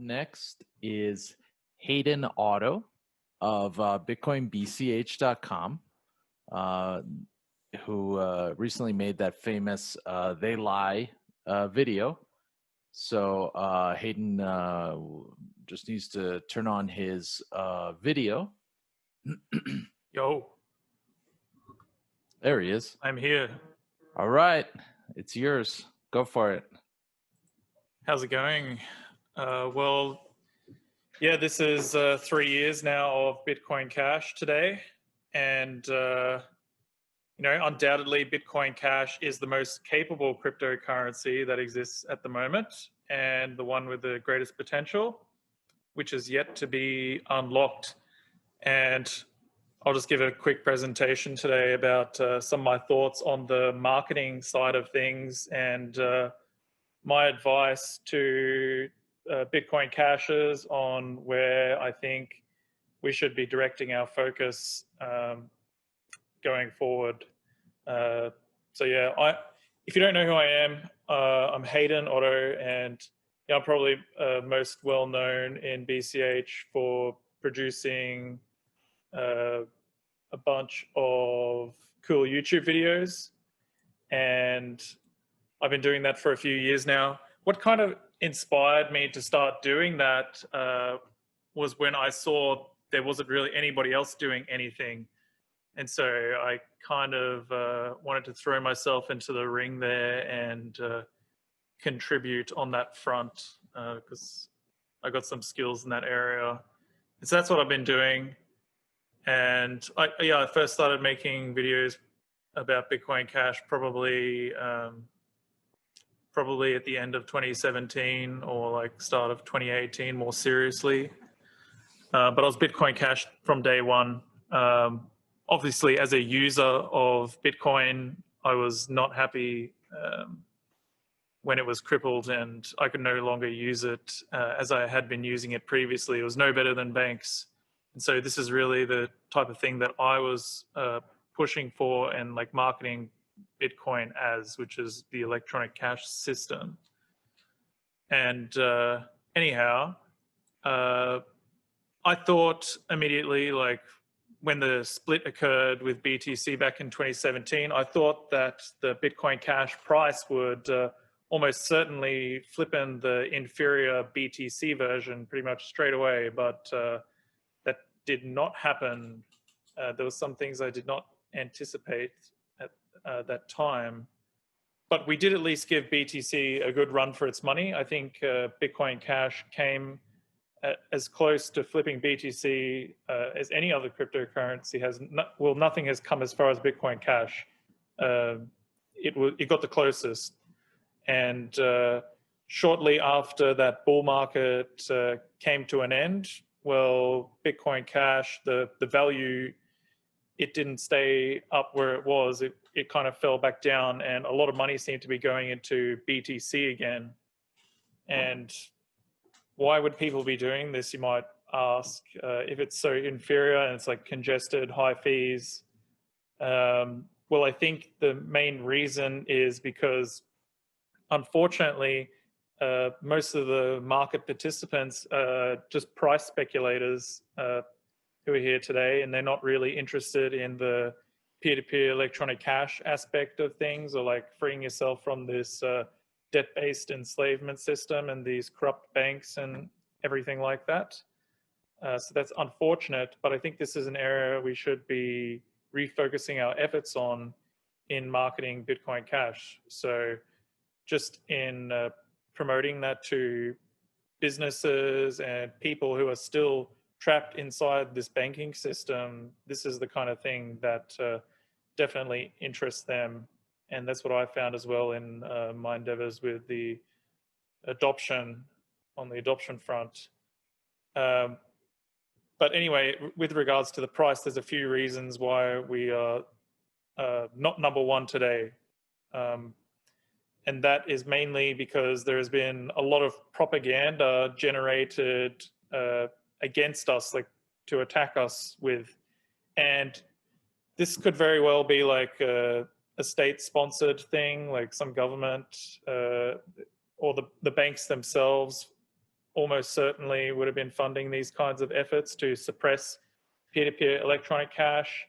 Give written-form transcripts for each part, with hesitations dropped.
next is Hayden Otto of BitcoinBCH.com, who recently made that famous They Lie video. So Hayden just needs to turn on his video. Yo. There he is. I'm here. All right. It's yours. Go for it. How's it going? Well, yeah, this is 3 years now of Bitcoin Cash today. And, undoubtedly Bitcoin Cash is the most capable cryptocurrency that exists at the moment and the one with the greatest potential, which is yet to be unlocked. And I'll just give a quick presentation today about some of my thoughts on the marketing side of things and my advice to Bitcoin Cashers on where I think we should be directing our focus going forward. So yeah, if you don't know who I am, I'm Hayden Otto, and I'm probably most well known in BCH for producing a bunch of cool YouTube videos, and I've been doing that for a few years now. What kind of inspired me to start doing that was when I saw there wasn't really anybody else doing anything. And so I kind of wanted to throw myself into the ring there and contribute on that front because I got some skills in that area. And so that's what I've been doing. And I first started making videos about Bitcoin Cash probably at the end of 2017 or like start of 2018 more seriously. But I was Bitcoin Cash from day one. Obviously, as a user of Bitcoin, I was not happy when it was crippled and I could no longer use it as I had been using it previously. It was no better than banks. And so this is really the type of thing that I was pushing for and like marketing Bitcoin as, which is the electronic cash system. And anyhow, I thought immediately, like when the split occurred with BTC back in 2017, I thought that the Bitcoin Cash price would almost certainly flip in the inferior BTC version pretty much straight away, but that did not happen. There were some things I did not anticipate at that time, but we did at least give BTC a good run for its money. I think Bitcoin Cash came as close to flipping BTC as any other cryptocurrency has. Nothing has come as far as Bitcoin Cash. It got the closest. And shortly after that bull market came to an end, well, Bitcoin Cash, the value, it didn't stay up where it was. It kind of fell back down, and a lot of money seemed to be going into BTC again. And why would people be doing this, you might ask, if it's so inferior and it's like congested, high fees? Well, I think the main reason is because, unfortunately, most of the market participants are just price speculators who are here today, and they're not really interested in the peer-to-peer electronic cash aspect of things, or like freeing yourself from this debt-based enslavement system and these corrupt banks and everything like that. So that's unfortunate, but I think this is an area we should be refocusing our efforts on in marketing Bitcoin Cash. So just in promoting that to businesses and people who are still trapped inside this banking system, this is the kind of thing that definitely interests them. And that's what I found as well in my endeavors with the adoption, on the adoption front. But anyway, with regards to the price, there's a few reasons why we are not number one today. And that is mainly because there has been a lot of propaganda generated against us, like to attack us with. And this could very well be like a state-sponsored thing, like some government or the banks themselves almost certainly would have been funding these kinds of efforts to suppress peer-to-peer electronic cash.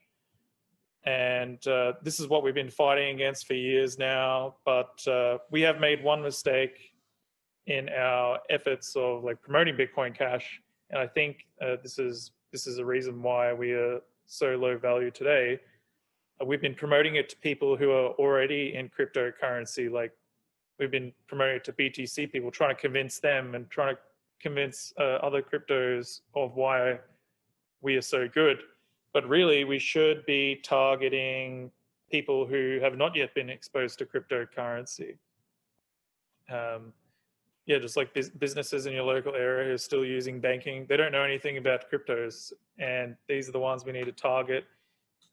And this is what we've been fighting against for years now. But we have made one mistake in our efforts of like promoting Bitcoin Cash, and I think this is a reason why we are so low value today. We've been promoting it to people who are already in cryptocurrency. Like we've been promoting it to BTC people, trying to convince them and trying to convince other cryptos of why we are so good. But really, we should be targeting people who have not yet been exposed to cryptocurrency. Yeah, just like businesses in your local area who are still using banking, they don't know anything about cryptos, and these are the ones we need to target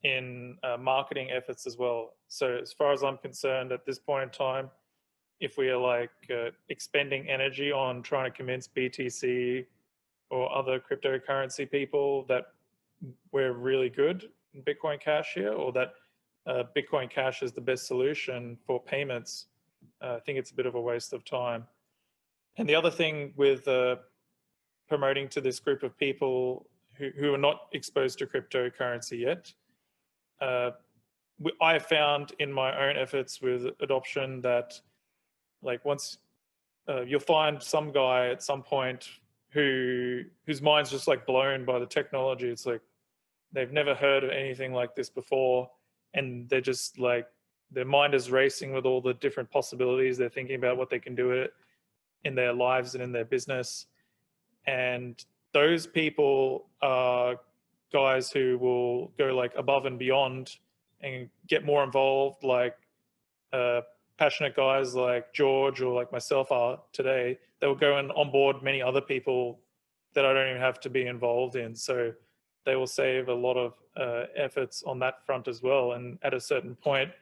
in marketing efforts as well. So as far as I'm concerned, at this point in time, if we are like expending energy on trying to convince BTC or other cryptocurrency people that we're really good in Bitcoin Cash here, or that Bitcoin Cash is the best solution for payments, I think it's a bit of a waste of time. And the other thing with promoting to this group of people who are not exposed to cryptocurrency yet, I have found in my own efforts with adoption that like once you'll find some guy at some point whose mind's just like blown by the technology. It's like they've never heard of anything like this before, and they're just like their mind is racing with all the different possibilities. They're thinking about what they can do with it in their lives and in their business. And those people are guys who will go like above and beyond and get more involved, like passionate guys like George or like myself are today. They will go and onboard many other people that I don't even have to be involved in. So they will save a lot of efforts on that front as well. And at a certain point,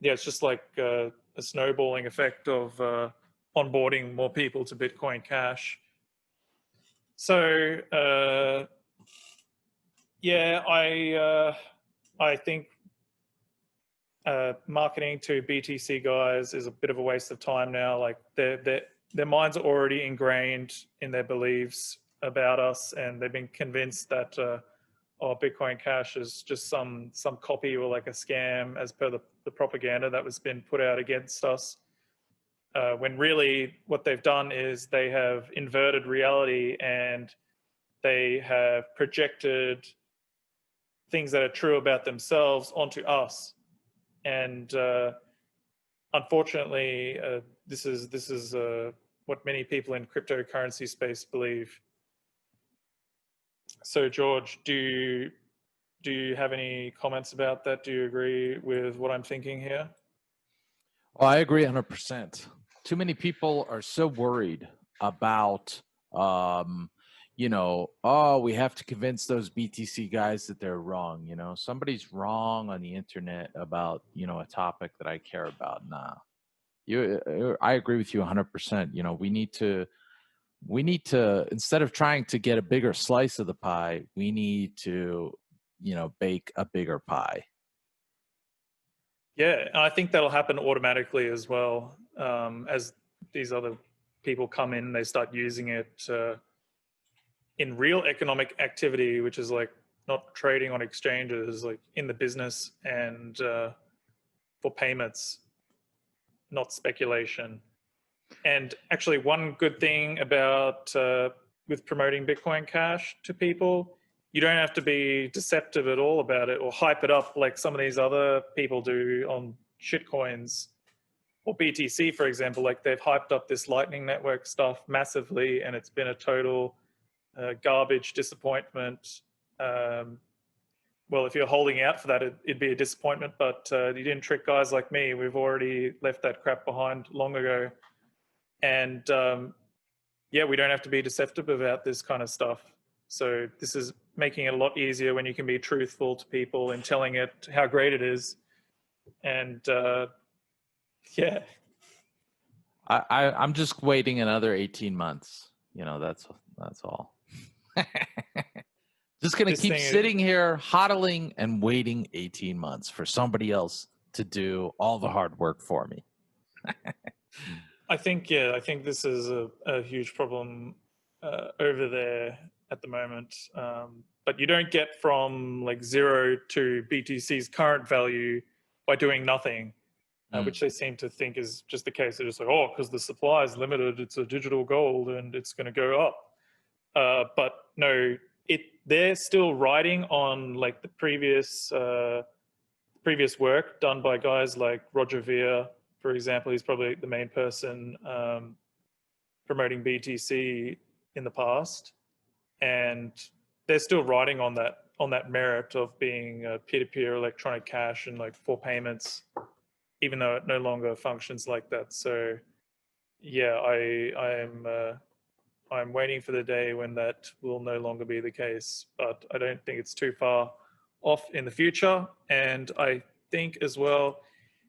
yeah, it's just like a snowballing effect of onboarding more people to Bitcoin Cash. So yeah, I think marketing to BTC guys is a bit of a waste of time now. Like their minds are already ingrained in their beliefs about us, and they've been convinced that Bitcoin Cash is just some copy or like a scam as per the propaganda that was been put out against us. When really what they've done is they have inverted reality, and they have projected things that are true about themselves onto us. And unfortunately, this is what many people in cryptocurrency space believe. So, George, do you have any comments about that? Do you agree with what I'm thinking here? Oh, I agree 100%. Too many people are so worried about, we have to convince those BTC guys that they're wrong. Somebody's wrong on the internet about, a topic that I care about. Nah, I agree with you 100%. We need to, instead of trying to get a bigger slice of the pie, we need to, bake a bigger pie. Yeah, I think that'll happen automatically as well. As these other people come in, they start using it in real economic activity, which is like not trading on exchanges, like in the business and for payments, not speculation. And actually, one good thing about with promoting Bitcoin Cash to people, you don't have to be deceptive at all about it or hype it up like some of these other people do on shitcoins or BTC, for example. Like they've hyped up this Lightning Network stuff massively, and it's been a total garbage disappointment. Well, if you're holding out for that, it'd be a disappointment, but you didn't trick guys like me. We've already left that crap behind long ago. And yeah, we don't have to be deceptive about this kind of stuff. So this is making it a lot easier when you can be truthful to people and telling it how great it is. And yeah. I'm just waiting another 18 months. That's all. Just going to keep sitting here, hodling and waiting 18 months for somebody else to do all the hard work for me. I think this is a huge problem over there at the moment. But you don't get from like 0 to BTC's current value by doing nothing, Mm. which they seem to think is just the case. They're just like, oh, because the supply is limited, it's a digital gold and it's going to go up. But no, they're still riding on like the previous work done by guys like Roger Ver, for example. He's probably the main person promoting BTC in the past, and they're still riding on that merit of being peer-to-peer electronic cash and like for payments, even though it no longer functions like that. So yeah, I'm waiting for the day when that will no longer be the case, but I don't think it's too far off in the future. And I think as well,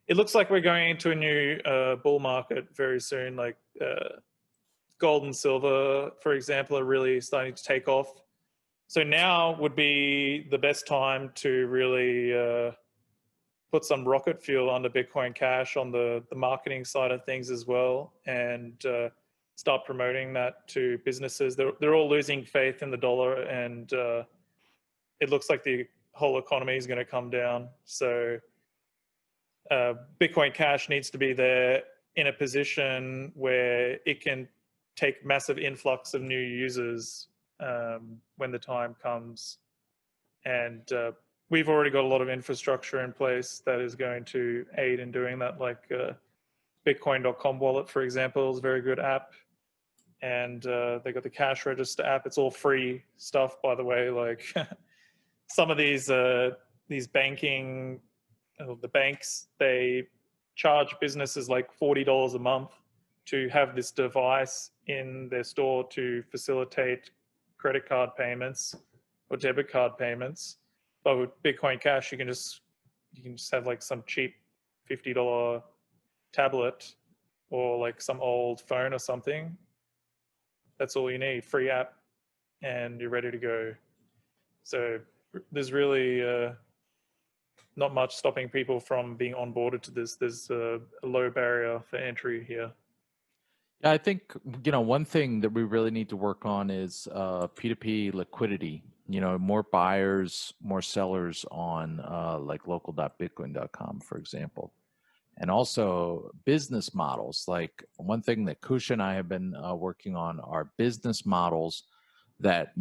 it looks like we're going into a new bull market very soon. Like gold and silver, for example, are really starting to take off. So now would be the best time to really put some rocket fuel under Bitcoin Cash on the marketing side of things as well, and start promoting that to businesses. They're all losing faith in the dollar, and it looks like the whole economy is going to come down. So Bitcoin Cash needs to be there in a position where it can take massive influx of new users when the time comes. And we've already got a lot of infrastructure in place that is going to aid in doing that, like Bitcoin.com wallet, for example, is a very good app. And they got the cash register app. It's all free stuff, by the way. Like some of these banking, the banks, they charge businesses like $40 a month to have this device in their store to facilitate credit card payments or debit card payments. But with Bitcoin Cash, you can just have like some cheap $50 tablet or like some old phone or something. That's all you need, free app, and you're ready to go. So there's really not much stopping people from being onboarded to this. There's a low barrier for entry here. Yeah, I think, one thing that we really need to work on is P2P liquidity. More buyers, more sellers on like local.bitcoin.com, for example. And also business models. Like one thing that Kusha and I have been working on are business models that,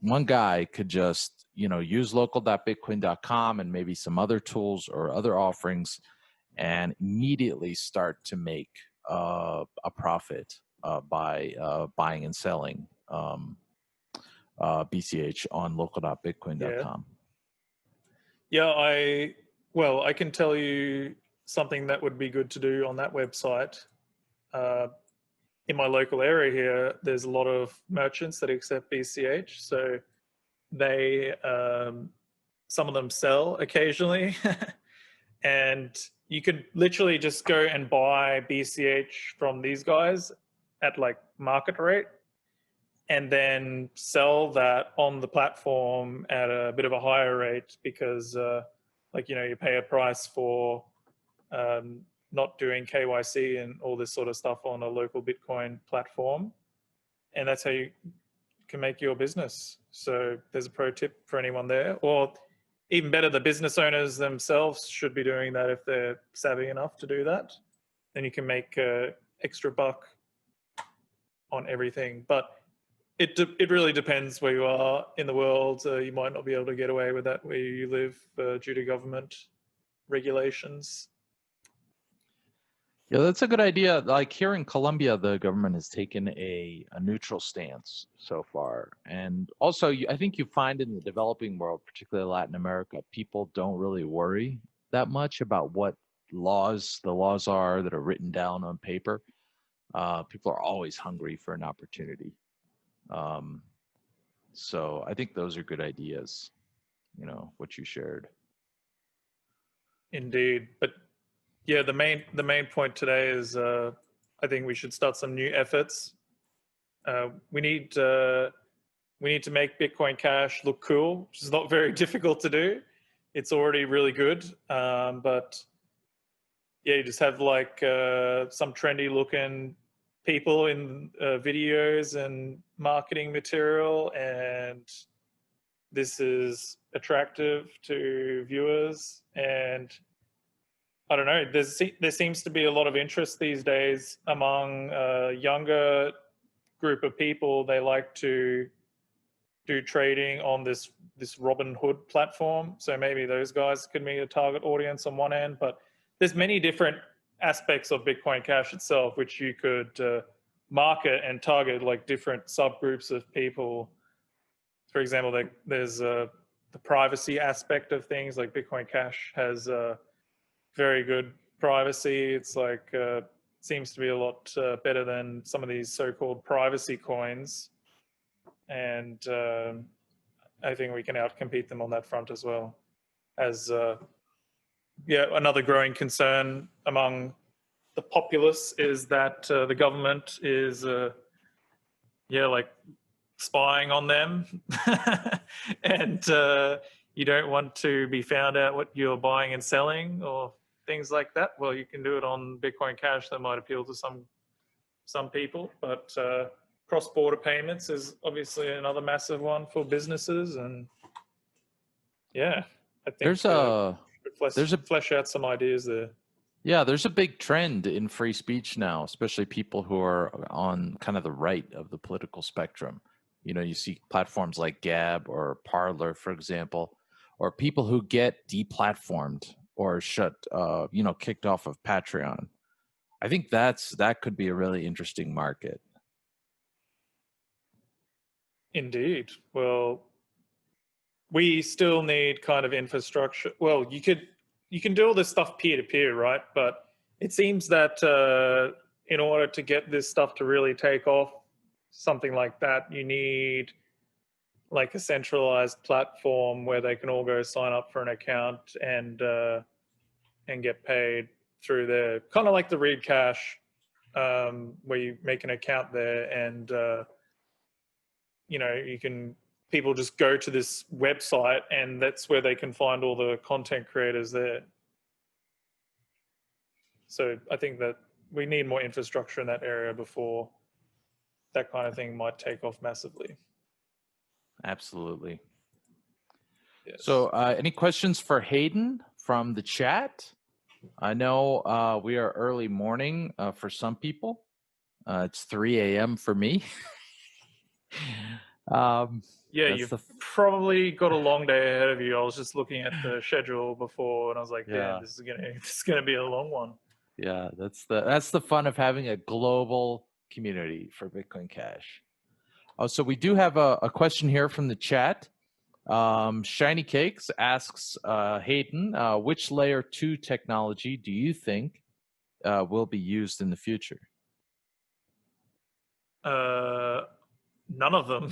one guy could just, use local.bitcoin.com and maybe some other tools or other offerings and immediately start to make a profit by buying and selling BCH on local.bitcoin.com. Yeah, I can tell you something that would be good to do on that website. In my local area here, there's a lot of merchants that accept BCH. So they, some of them sell occasionally. And you could literally just go and buy BCH from these guys at like market rate, and then sell that on the platform at a bit of a higher rate because you pay a price for not doing KYC and all this sort of stuff on a local Bitcoin platform, and that's how you can make your business. So there's a pro tip for anyone there. Or even better, the business owners themselves should be doing that if they're savvy enough to do that. Then you can make extra buck on everything. But it really depends where you are in the world. You might not be able to get away with that where you live due to government regulations. Yeah, that's a good idea. Like here in Colombia, the government has taken a neutral stance so far. And also, I think you find in the developing world, particularly Latin America, people don't really worry that much about what the laws are that are written down on paper. People are always hungry for an opportunity. So I think those are good ideas, what you shared. Indeed. But yeah, the main point today is I think we should start some new efforts. We need to make Bitcoin Cash look cool, which is not very difficult to do. It's already really good, but yeah, you just have like some trendy looking people in videos and marketing material, and this is attractive to viewers. And I don't know, there seems to be a lot of interest these days among younger group of people. They like to do trading on this Robinhood platform. So maybe those guys could be a target audience on one end. But there's many different aspects of Bitcoin Cash itself which you could market and target, like different subgroups of people. For example, there's the privacy aspect of things. Like Bitcoin Cash has very good privacy. It's like seems to be a lot better than some of these so-called privacy coins, and I think we can outcompete them on that front as well. As yeah, another growing concern among the populace is that the government is yeah, like spying on them, and you don't want to be found out what you're buying and selling or things like that. Well, you can do it on Bitcoin Cash. That might appeal to some people, but cross-border payments is obviously another massive one for businesses. And yeah, I think there's a flesh out some ideas there. Yeah, there's a big trend in free speech now, especially people who are on kind of the right of the political spectrum. You know, you see platforms like Gab or Parler, for example, or people who get deplatformed or kicked off of Patreon. I think that could be a really interesting market. Indeed. Well, we still need kind of infrastructure. Well, you can do all this stuff peer to peer, right? But it seems that in order to get this stuff to really take off, something like that, you need like a centralized platform where they can all go sign up for an account and get paid through there, kind of like the Read Cash, where you make an account there, and you can people just go to this website, and that's where they can find all the content creators there. So I think that we need more infrastructure in that area before that kind of thing might take off massively. Absolutely. Yes. So any questions for Hayden from the chat? I know we are early morning for some people. It's 3 a.m. for me. Yeah, you've probably got a long day ahead of you. I was just looking at the schedule before, and I was like, "Damn, this is gonna be a long one." Yeah, that's the fun of having a global community for Bitcoin Cash. Oh, so we do have a question here from the chat. Shiny Cakes asks Hayden, which layer 2 technology do you think will be used in the future? None of them,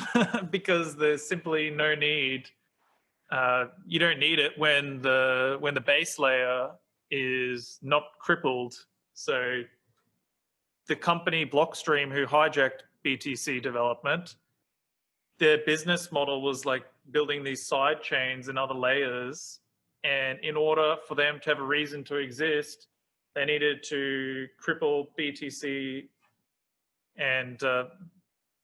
because there's simply no need. You don't need it when the base layer is not crippled. So the company Blockstream, who hijacked BTC development, their business model was like building these side chains and other layers. And in order for them to have a reason to exist, they needed to cripple BTC, and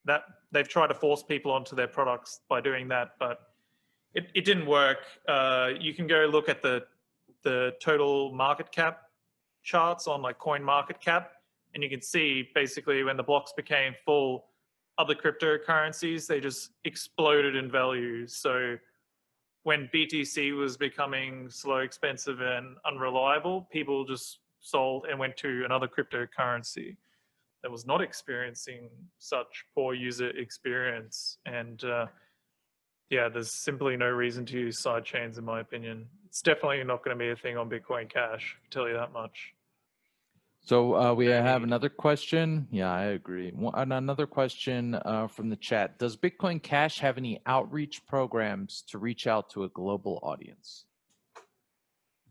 that they've tried to force people onto their products by doing that, but it didn't work. You can go look at the total market cap charts on like Coin Market Cap, and you can see basically when the blocks became full, other cryptocurrencies, they just exploded in value. So when BTC was becoming slow, expensive, and unreliable, people just sold and went to another cryptocurrency that was not experiencing such poor user experience. And yeah, there's simply no reason to use side chains, in my opinion. It's definitely not going to be a thing on Bitcoin Cash, I can tell you that much. So we have another question. Yeah, I agree. Another question from the chat. Does Bitcoin Cash have any outreach programs to reach out to a global audience?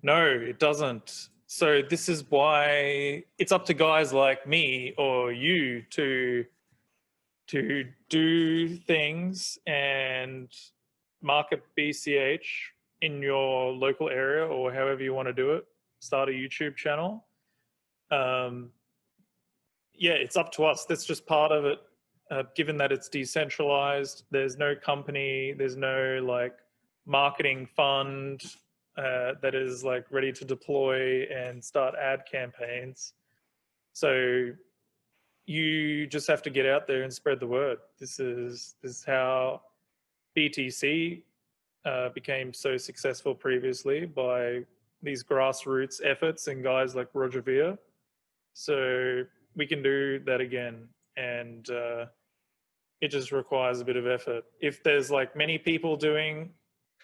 No, it doesn't. So this is why it's up to guys like me or you to do things and market BCH in your local area, or however you want to do it. Start a YouTube channel Yeah, it's up to us. That's just part of it. Given that it's decentralized, there's no company, there's no like marketing fund that is like ready to deploy and start ad campaigns. So you just have to get out there and spread the word. This is how BTC became so successful previously, by these grassroots efforts and guys like Roger Ver. So we can do that again, and it just requires a bit of effort. If there's like many people doing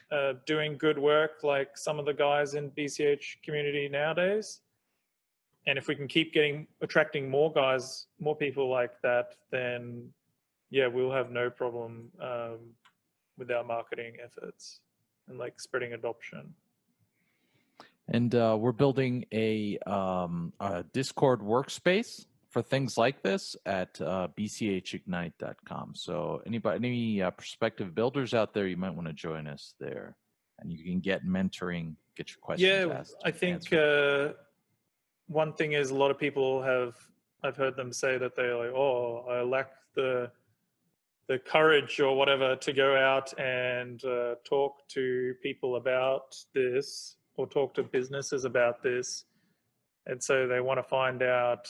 good work, like some of the guys in BCH community nowadays, and if we can keep attracting more guys, more people like that, then yeah, we'll have no problem with our marketing efforts and like spreading adoption. And we're building a Discord workspace for things like this at bchignite.com. So any prospective builders out there, you might want to join us there, and you can get mentoring, get your questions asked. I think one thing is, a lot of people I've heard them say that they're like, oh, I lack the courage or whatever to go out and talk to people about this, or talk to businesses about this. And so they want to find out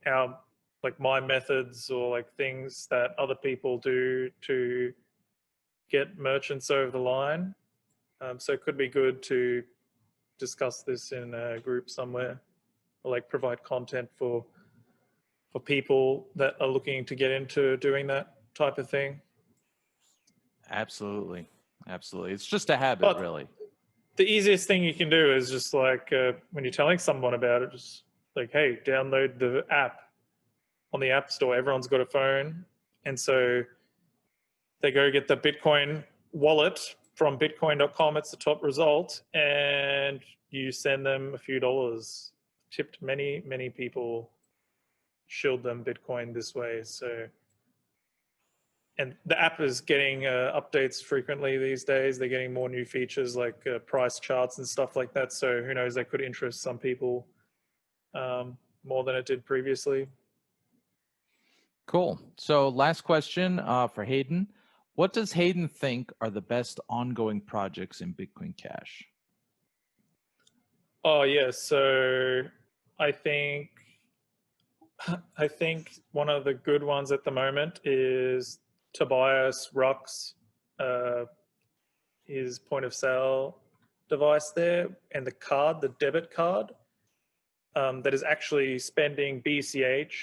how, like, my methods or like things that other people do to get merchants over the line. So it could be good to discuss this in a group somewhere, or like provide content for people that are looking to get into doing that type of thing. Absolutely. It's just a habit, But really. the easiest thing you can do is just like when you're telling someone about it, just like, hey, download the app on the App Store. Everyone's got a phone. And so they go get the Bitcoin wallet from bitcoin.com. It's the top result. And you send them a few dollars. Tipped many, many people, shilled them Bitcoin this way. So, and the app is getting updates frequently these days. They're getting more new features like price charts and stuff like that. So who knows, that could interest some people more than it did previously. Cool. So last question for Hayden. What does Hayden think are the best ongoing projects in Bitcoin Cash? Oh yeah, so I think one of the good ones at the moment is Tobias Ruck's his point of sale device there, and the debit card that is actually spending BCH,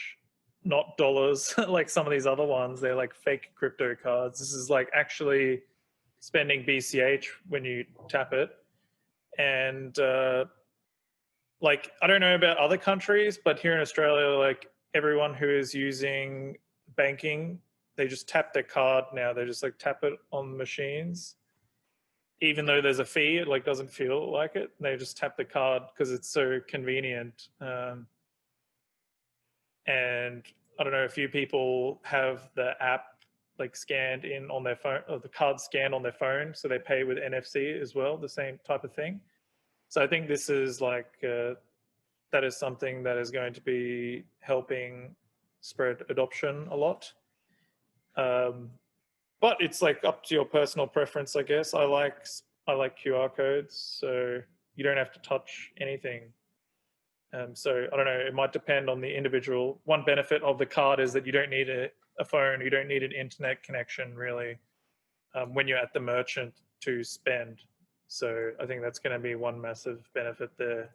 not dollars, like some of these other ones. They're like fake crypto cards. This is like actually spending BCH when you tap it. And like, I don't know about other countries, but here in Australia, like everyone who is using banking, they just tap their card now. They just like tap it on machines. Even though there's a fee, it like doesn't feel like it. They just tap the card because it's so convenient. And I don't know, a few people have the app like scanned in on their phone, or the card scanned on their phone, so they pay with NFC as well, the same type of thing. So I think this is like that is something that is going to be helping spread adoption a lot. But it's like up to your personal preference, I guess. I like QR codes, so you don't have to touch anything. So I don't know, it might depend on the individual. One benefit of the card is that you don't need a phone, you don't need an internet connection really when you're at the merchant to spend. So I think that's going to be one massive benefit there.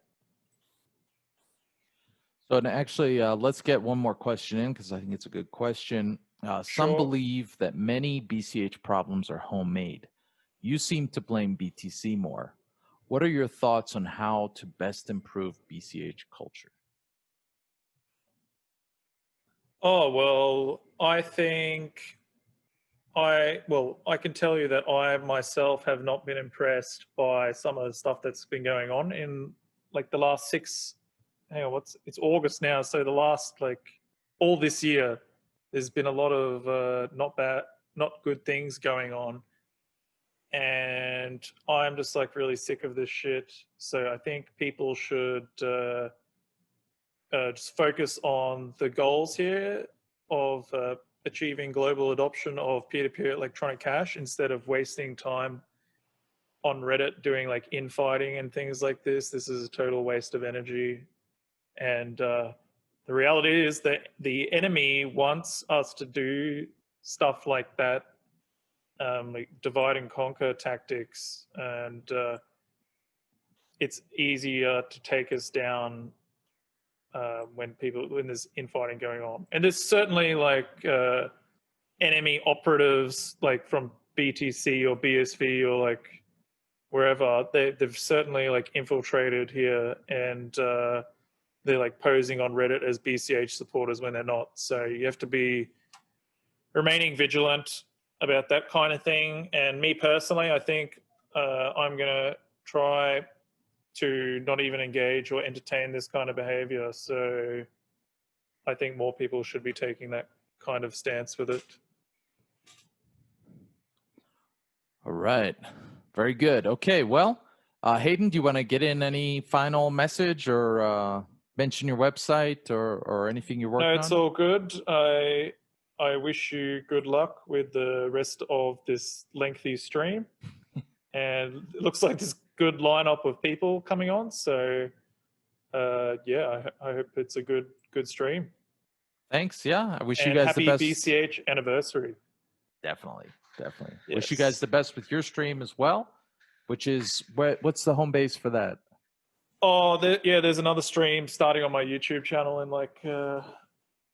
So actually, let's get one more question in, because I think it's a good question. Some believe that many BCH problems are homemade. You seem to blame BTC more. What are your thoughts on how to best improve BCH culture? Oh, well, I can tell you that I myself have not been impressed by some of the stuff that's been going on in like the last it's August now. So the last, like, all this year, there's been a lot of not good things going on. And I'm just like really sick of this shit. So I think people should just focus on the goals here of achieving global adoption of peer-to-peer electronic cash instead of wasting time on Reddit doing like infighting and things like this. This is a total waste of energy. And the reality is that the enemy wants us to do stuff like that, like divide and conquer tactics, and it's easier to take us down when there's infighting going on. And there's certainly like enemy operatives like from BTC or BSV or like wherever, they've certainly like infiltrated here, and they're like posing on Reddit as BCH supporters when they're not. So you have to be remaining vigilant about that kind of thing. And me personally, I think I'm going to try to not even engage or entertain this kind of behavior. So I think more people should be taking that kind of stance with it. All right. Very good. Okay. Well, Hayden, do you want to get in any final message or mention your website or anything you're working on? No, it's all good. I wish you good luck with the rest of this lengthy stream. And it looks like there's a good lineup of people coming on. So yeah, I hope it's a good stream. Thanks. Yeah. I wish and you guys happy the best. BCH anniversary. Definitely. Definitely. Yes. Wish you guys the best with your stream as well, which is what's the home base for that? Oh, yeah, there's another stream starting on my YouTube channel in like an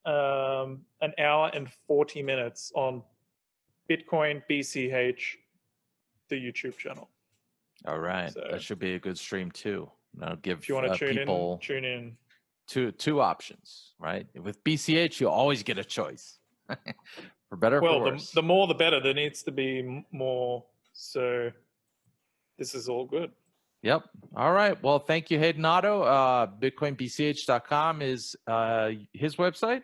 hour and 40 minutes on Bitcoin BCH, the YouTube channel. All right. So, that should be a good stream too. I'll give if you want to people tune in. Two options, right? With BCH, you always get a choice. For better or for worse. The more the better. There needs to be more. So this is all good. Yep. All right. Well, thank you, Hayden Otto. BitcoinBCH.com is his website.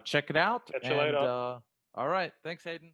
Check it out. Catch you later. All right. Thanks, Hayden.